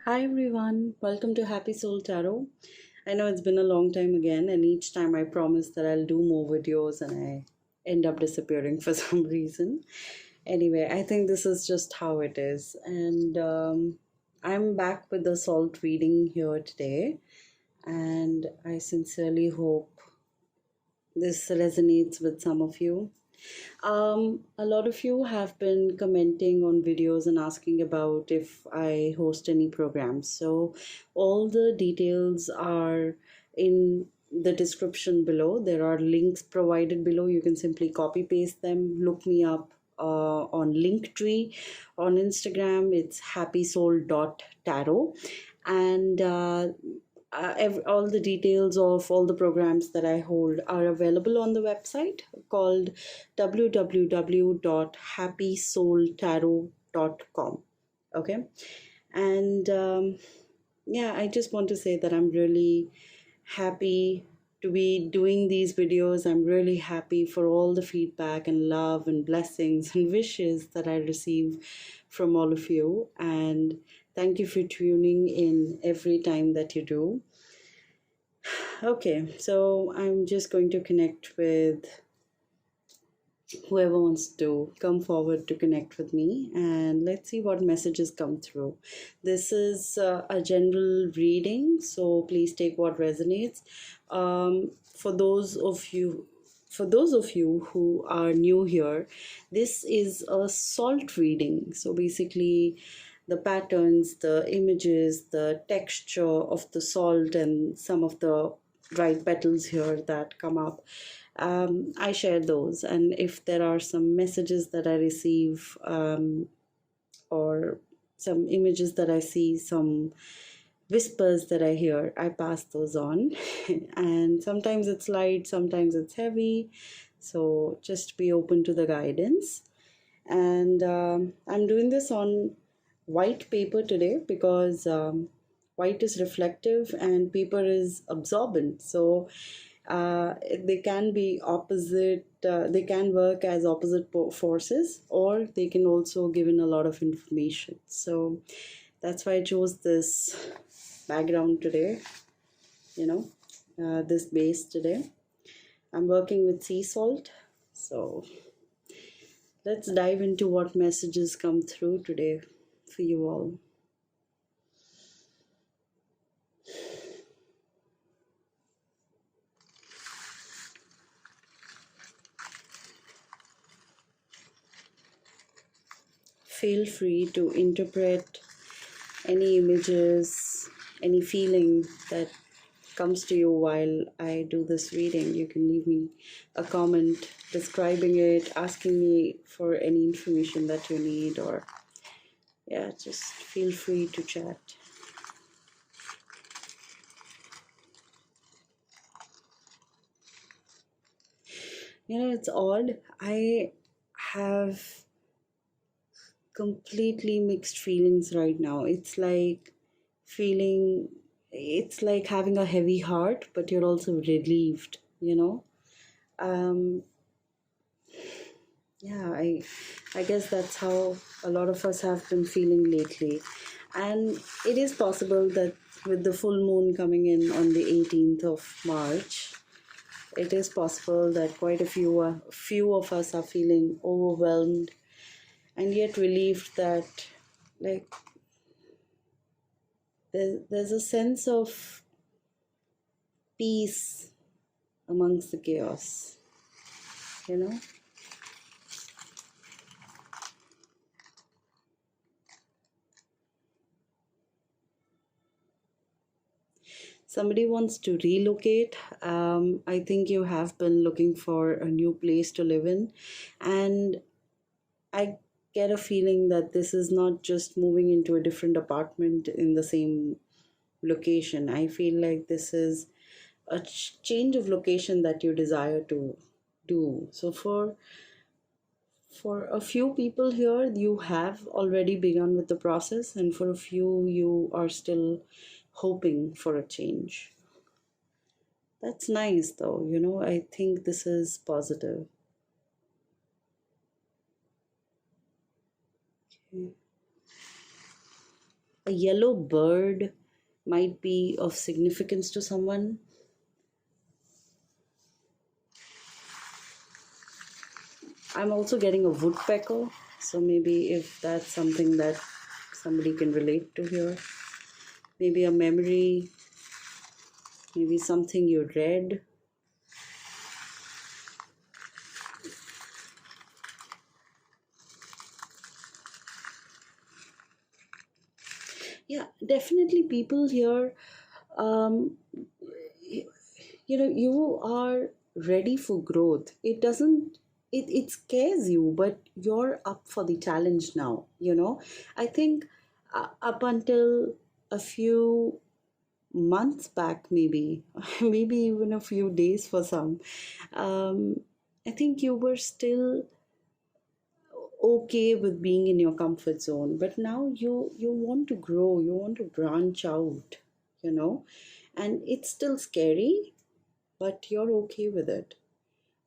Hi everyone, welcome to Happy Soul Tarot. I know it's been a long time again, and each time I promise that I'll do more videos and I end up disappearing for some reason. Anyway, I think this is just how it is, and I'm back with the salt reading here today, and I sincerely hope this resonates with some of you. A lot of you have been commenting on videos and asking about if I host any programs. So all the details are in the description below. There are links provided below. You can simply copy paste them. Look me up on Linktree. On Instagram, it's happysoul.tarot. And all the details of all the programs that I hold are available on the website called www.happysoultarot.com. Okay, and yeah, I just want to say that I'm really happy to be doing these videos. I'm really happy for all the feedback and love and blessings and wishes that I receive from all of you, and thank you for tuning in every time that you do. Okay, so I'm just going to connect with whoever wants to come forward to connect with me, and let's see what messages come through. This is a general reading, so please take what resonates. For those of you who are new here, this is a salt reading. So basically, the patterns, the images, the texture of the salt, and some of the dried petals here that come up, I share those. And if there are some messages that I receive, or some images that I see, some whispers that I hear, I pass those on. And sometimes it's light, sometimes it's heavy. So just be open to the guidance. And I'm doing this on white paper today because white is reflective and paper is absorbent. So they can be opposite, they can work as opposite forces, or they can also give in a lot of information. So that's why I chose this background today, this base today. I'm working with sea salt. So let's dive into what messages come through today for you all. Feel free to interpret any images, any feeling that comes to you while I do this reading. You can leave me a comment describing it, asking me for any information that you need, or yeah, just feel free to chat. It's odd. I have completely mixed feelings right now. It's like having a heavy heart, but you're also relieved, um yeah, I guess that's how a lot of us have been feeling lately. And it is possible that with the full moon coming in on the 18th of March, it is possible that quite a few of us are feeling overwhelmed and yet relieved that, like, there's a sense of peace amongst the chaos, you know. Somebody wants to relocate. I think you have been looking for a new place to live in, and I get a feeling that this is not just moving into a different apartment in the same location. I feel like this is a change of location that you desire to do. So for a few people here, you have already begun with the process, and for a few, you are still hoping for a change. That's nice, though. I think this is positive. Okay. a yellow bird might be of significance to someone. I'm also getting a woodpecker, so maybe if that's something that somebody can relate to here, maybe a memory, maybe something you read. Yeah, definitely people here, um, you are ready for growth. It doesn't, it scares you, but you're up for the challenge now, I think up until a few months back, maybe maybe even a few days for some, um, I think you were still okay with being in your comfort zone, but now you want to grow, you want to branch out, you know and it's still scary, but you're okay with it.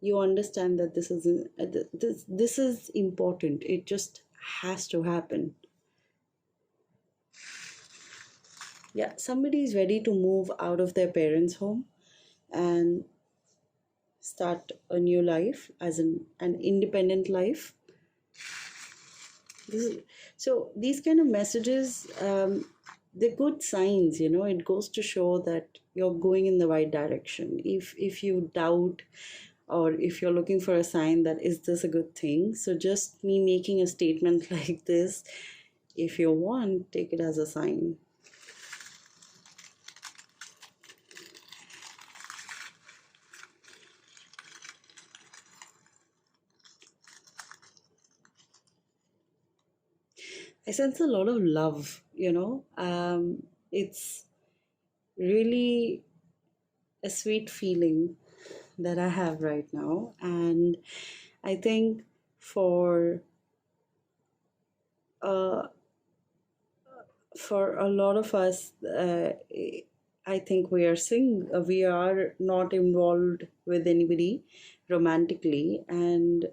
You understand that this is important. It just has to happen. Yeah, somebody is ready to move out of their parents' home and start a new life, as an independent life. This is, so these kind of messages, they're good signs. It goes to show that you're going in the right direction. If you doubt, or if you're looking for a sign that is this a good thing, so just me making a statement like this, if you want, take it as a sign. I sense a lot of love. It's really a sweet feeling that I have right now. And I think for uh, for a lot of us, I think we are not involved with anybody romantically, and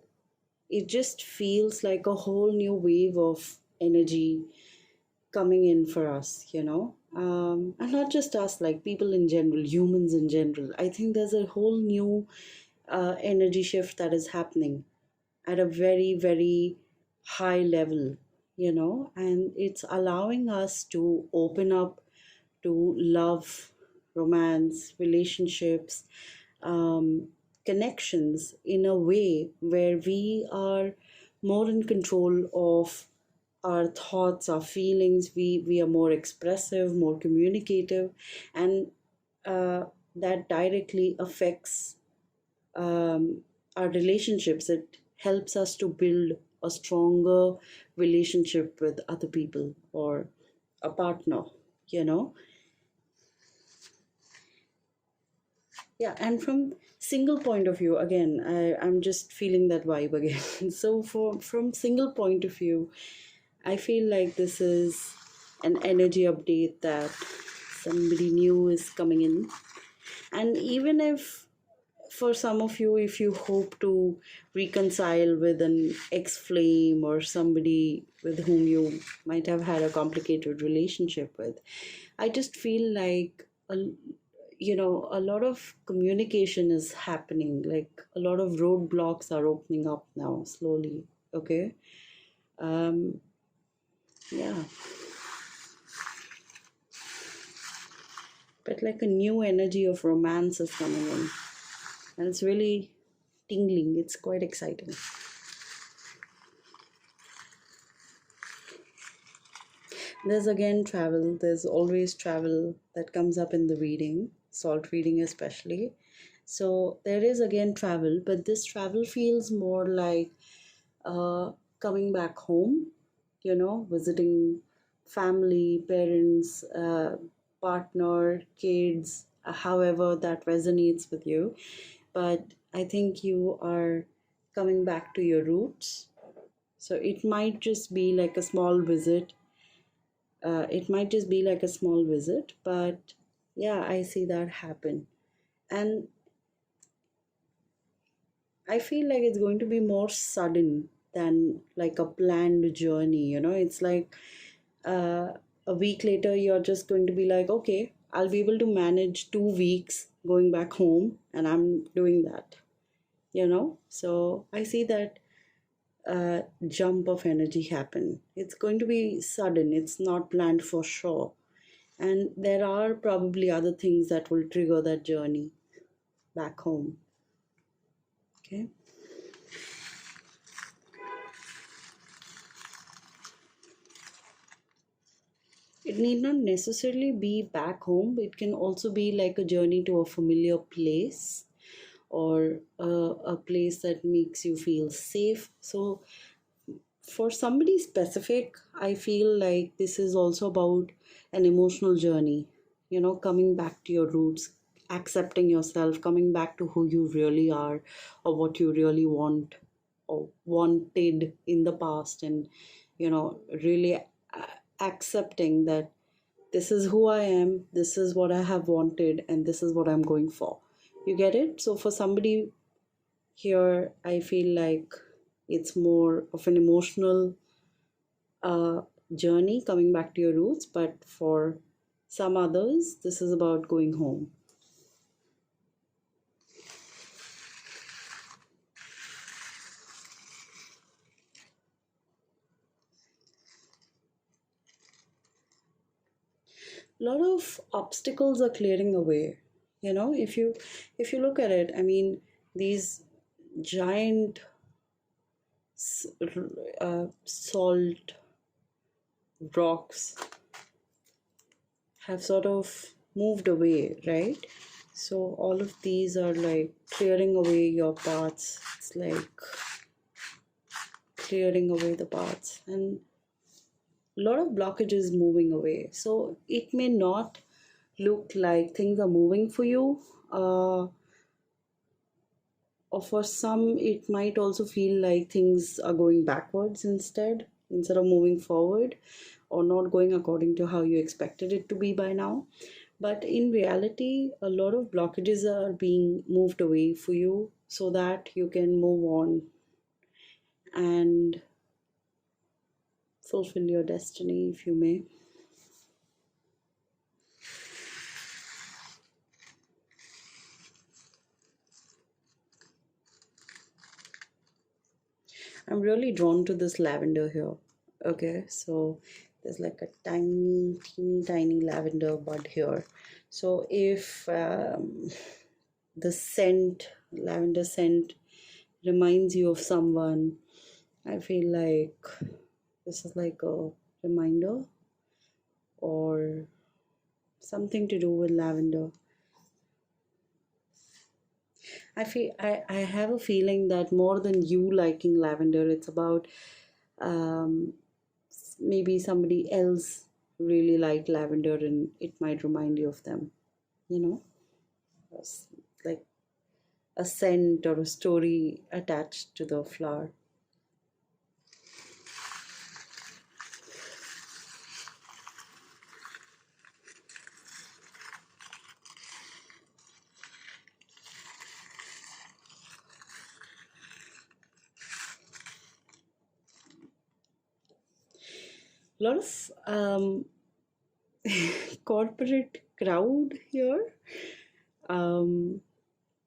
it just feels like a whole new wave of energy coming in for us. And not just us, like people in general, humans in general. I think there's a whole new energy shift that is happening at a very, very high level, and it's allowing us to open up to love, romance, relationships, um, connections in a way where we are more in control of our thoughts, our feelings. We are more expressive, more communicative, and uh, that directly affects um, our relationships. It helps us to build a stronger relationship with other people or a partner, you know. Yeah, and from single point of view, again, I'm just feeling that vibe again. So from single point of view, I feel like this is an energy update that somebody new is coming in. And even if for some of you, if you hope to reconcile with an ex flame or somebody with whom you might have had a complicated relationship with, I just feel like a lot of communication is happening. Like a lot of roadblocks are opening up now slowly. Okay. um yeah, but like a new energy of romance is coming in, and it's really tingling. It's quite exciting. There's again travel. There's always travel that comes up in the reading, salt reading especially. So there is again travel, but this travel feels more like coming back home, visiting family, parents, partner, kids, however that resonates with you. But I think you are coming back to your roots. So it might just be like a small visit. But yeah, I see that happen. And I feel like it's going to be more sudden than like a planned journey. It's like uh, a week later you're just going to be like, okay, I'll be able to manage 2 weeks going back home, and I'm doing that, So I see that jump of energy happen. It's going to be sudden, it's not planned for sure. And there are probably other things that will trigger that journey back home. Okay. It need not necessarily be back home. It can also be like a journey to a familiar place, or a place that makes you feel safe. So for somebody specific, I feel like this is also about an emotional journey, coming back to your roots, accepting yourself, coming back to who you really are, or what you really want or wanted in the past, and really accepting that this is who I am, this is what I have wanted, and this is what I'm going for. You get it? So for somebody here, I feel like it's more of an emotional uh, journey coming back to your roots, but for some others, this is about going home. A lot of obstacles are clearing away. If you look at it, I mean, these giant salt rocks have sort of moved away, right? So all of these are like clearing away your paths. It's like clearing away the paths, and a lot of blockages moving away. So it may not look like things are moving for you, or for some it might also feel like things are going backwards instead of moving forward, or not going according to how you expected it to be by now. But in reality, a lot of blockages are being moved away for you so that you can move on and fulfill your destiny, if you may. I'm really drawn to this lavender here. Okay, so there's like a tiny, teeny, tiny lavender bud here. So if the lavender scent, reminds you of someone, I feel like this is like a reminder, or something to do with lavender. I have a feeling that more than you liking lavender, it's about um, maybe somebody else really liked lavender and it might remind you of them, you know, It's like a scent or a story attached to the flower. A lot of corporate crowd here. Um,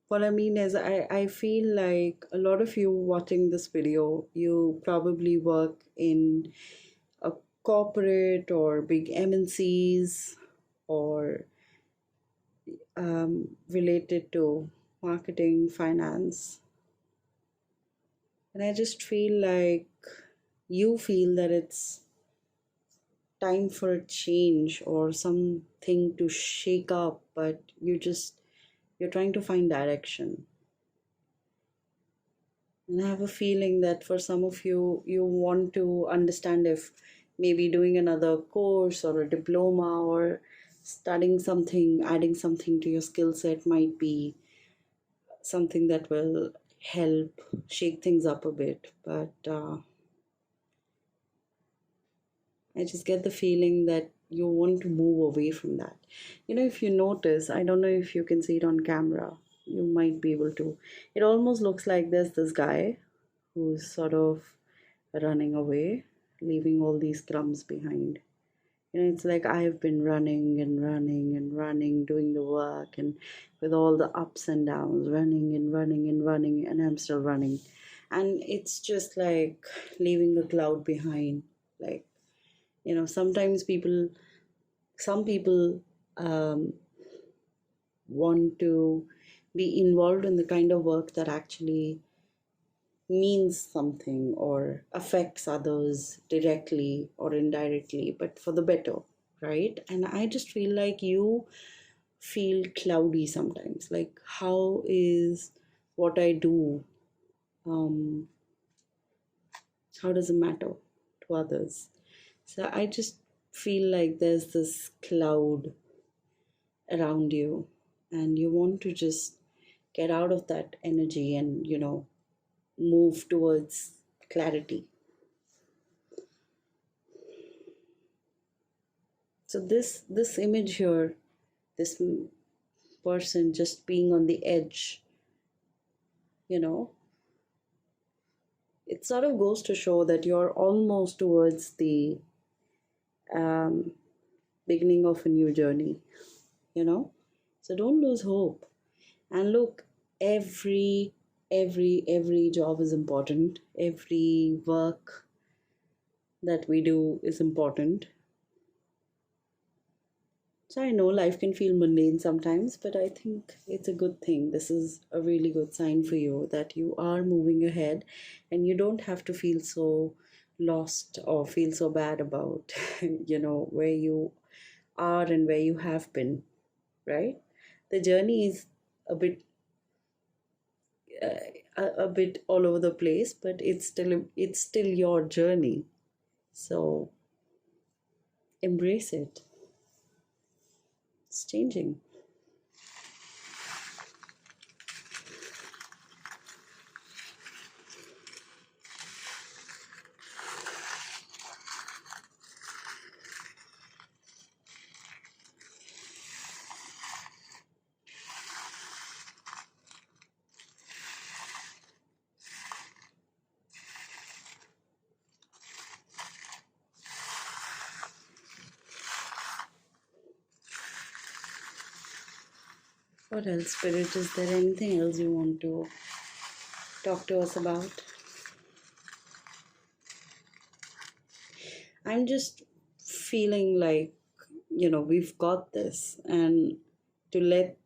what I mean is, I feel like a lot of you watching this video, you probably work in a corporate or big MNCs, or related to marketing, finance. And I just feel like you feel that it's time for a change or something to shake up, but you're trying to find direction. And I have a feeling that for some of you, you want to understand if maybe doing another course or a diploma, or studying something, adding something to your skill set might be something that will help shake things up a bit. But I just get the feeling that you want to move away from that. If you notice, I don't know if you can see it on camera, you might be able to. It almost looks like there's this guy who's sort of running away, leaving all these crumbs behind. It's like I've been running and running and running, doing the work, and with all the ups and downs, running and running and running, and I'm still running. And it's just like leaving a cloud behind. Like, sometimes some people um, want to be involved in the kind of work that actually means something or affects others directly or indirectly, but for the better, right? And I just feel like you feel cloudy sometimes. Like, how is what I do, um, how does it matter to others? So I just feel like there's this cloud around you, and you want to just get out of that energy and, move towards clarity. So this image here, this person just being on the edge, you know it sort of goes to show that you're almost towards the um, beginning of a new journey, you know so don't lose hope. And look, every job is important, every work that we do is important. So I know life can feel mundane sometimes, but I think it's a good thing. This is a really good sign for you that you are moving ahead, and you don't have to feel so lost or feel so bad about where you are and where you have been, right? The journey is a bit a bit all over the place, but it's still your journey. So embrace it. It's changing. What else, Spirit? Is there anything else you want to talk to us about? I'm just feeling like, we've got this, and to let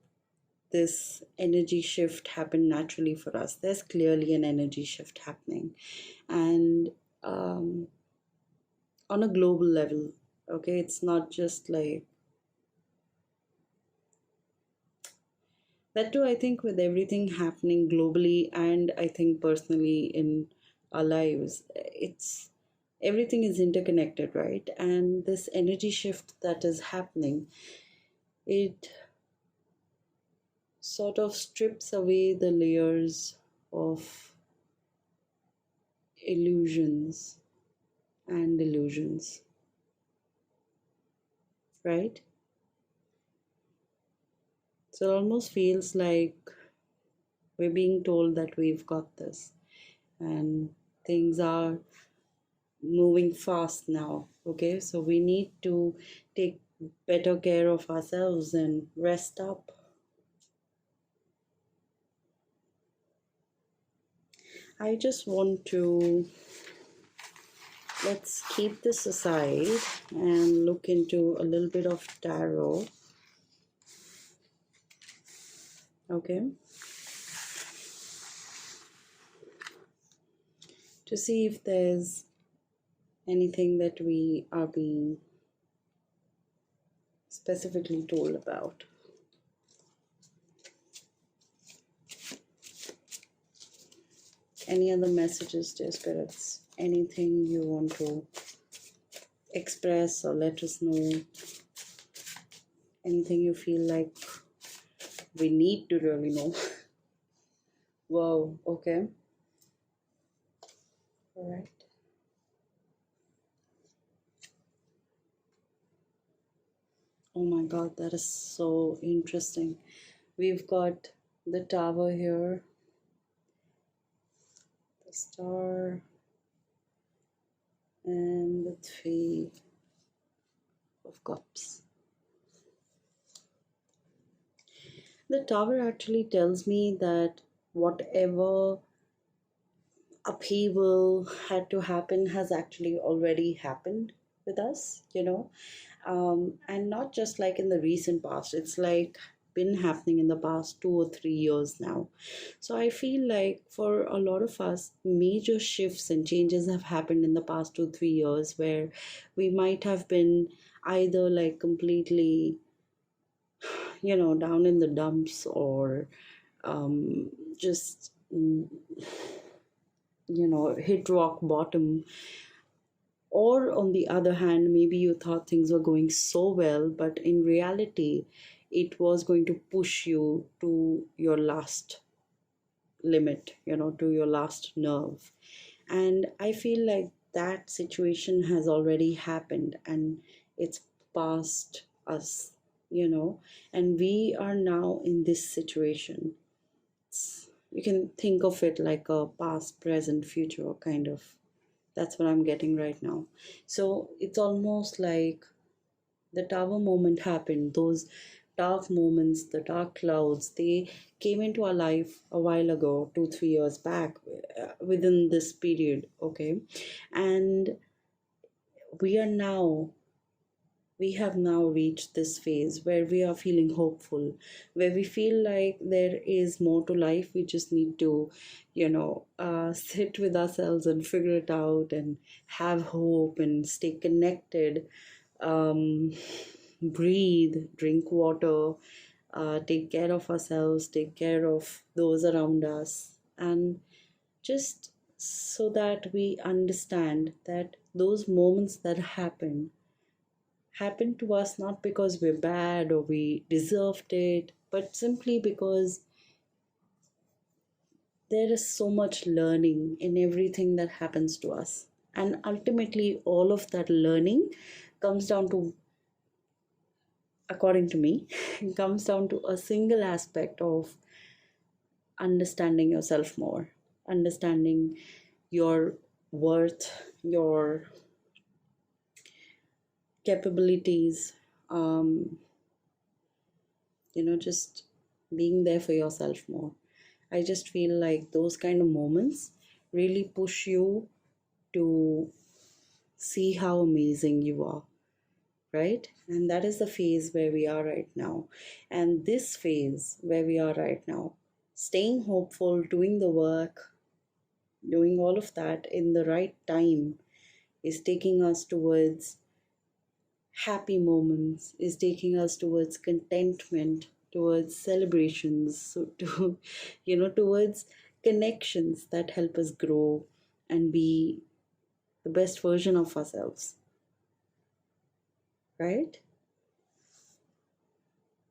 this energy shift happen naturally for us. There's clearly an energy shift happening, and um, on a global level, okay? It's not just like that too. I think with everything happening globally, and I think personally in our lives, it's everything is interconnected, right? And this energy shift that is happening, it sort of strips away the layers of illusions and delusions, right? So it almost feels like we're being told that we've got this, and things are moving fast now, okay? So we need to take better care of ourselves and rest up. I just want to let's keep this aside and look into a little bit of tarot, okay? To see if there's anything that we are being specifically told about. Any other messages, dear spirits? Anything you want to express or let us know? Anything you feel like we need to really know? Wow, okay. All right. Oh my God, that is so interesting. We've got the tower here, the star, and the three Cups. The Tower actually tells me that whatever upheaval had to happen has actually already happened with us, and not just like in the recent past. It's like been happening in the past 2 or 3 years now. So I feel like for a lot of us, major shifts and changes have happened in the past 2 3 years, where we might have been either like completely, down in the dumps, or just hit rock bottom. Or on the other hand, maybe you thought things were going so well, but in reality, it was going to push you to your last limit, to your last nerve. And I feel like that situation has already happened, and it's past us, and we are now in this situation. You can think of it like a past, present, future kind of. That's what I'm getting right now. So it's almost like the tower moment happened. Those dark moments, the dark clouds, they came into our life a while ago, 2 3 years back, within this period. Okay. And we are now we have now reached this phase where we are feeling hopeful, where we feel like there is more to life. We just need to, sit with ourselves and figure it out, and have hope and stay connected. um, Breathe, drink water, take care of ourselves, take care of those around us, and just so that we understand that those moments that happen to us not because we're bad or we deserved it, but simply because there is so much learning in everything that happens to us. And ultimately, all of that learning comes down to, according to me, comes down to a single aspect of understanding yourself more, understanding your worth, your capabilities, just being there for yourself more. I just feel like those kind of moments really push you to see how amazing you are, right? And that is the phase where we are right now. And this phase where we are right now, staying hopeful, doing the work, doing all of that in the right time, is taking us towards happy moments, is taking us towards contentment, towards celebrations, so to towards connections that help us grow and be the best version of ourselves, right?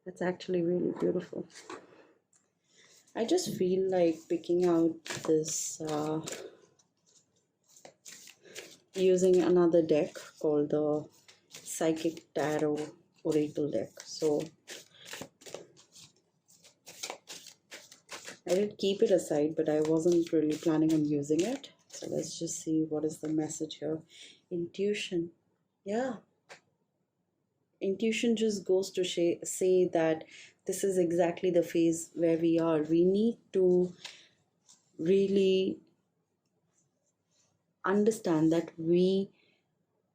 That's actually really beautiful. I just feel like picking out this, using another deck called the Psychic Tarot Oracle deck. So I did keep it aside, but I wasn't really planning on using it. So let's just see what is the message here. Intuition. Yeah. Intuition just goes to say that this is exactly the phase where we are. We need to really understand that we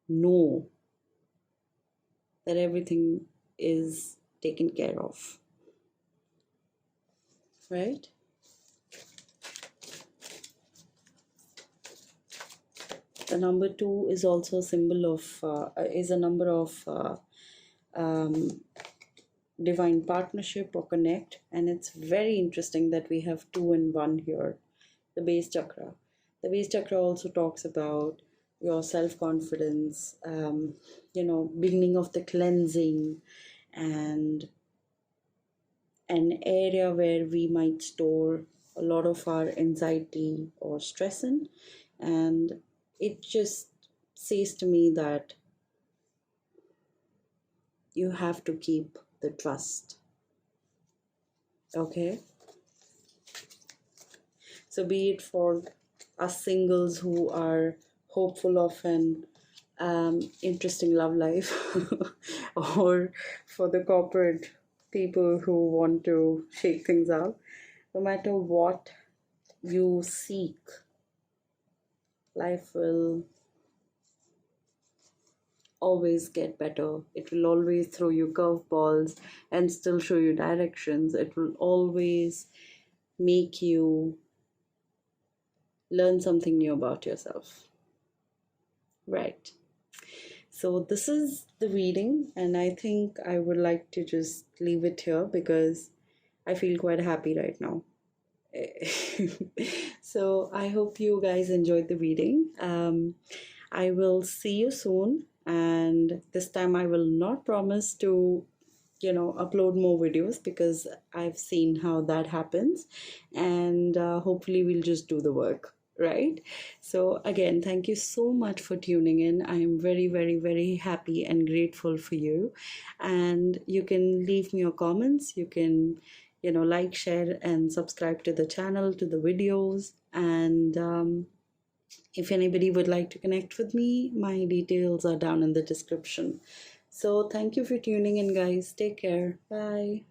know that everything is taken care of, right? The number 2 is also a symbol of, is a number of um, divine partnership or connect. And it's very interesting that we have 2 and 1 here. The base chakra. The base chakra also talks about your self-confidence, beginning of the cleansing, and an area where we might store a lot of our anxiety or stress in. And it just says to me that you have to keep the trust. Okay? So be it for us singles who are hopeful of an interesting love life, or for the corporate people who want to shake things out. No matter what you seek, life will always get better. It will always throw you curveballs and still show you directions. It will always make you learn something new about yourself. Right. So, this is the reading, and I think I would like to just leave it here because I feel quite happy right now. So, I hope you guys enjoyed the reading. I will see you soon, and this time I will not promise to upload more videos because I've seen how that happens, and hopefully we'll just do the work, right? So again, thank you so much for tuning in. I am very, very, very happy and grateful for you, and you can leave me your comments. You can like, share, and subscribe to the channel, to the videos, and if anybody would like to connect with me, my details are down in the description. So thank you for tuning in, guys. Take care. Bye.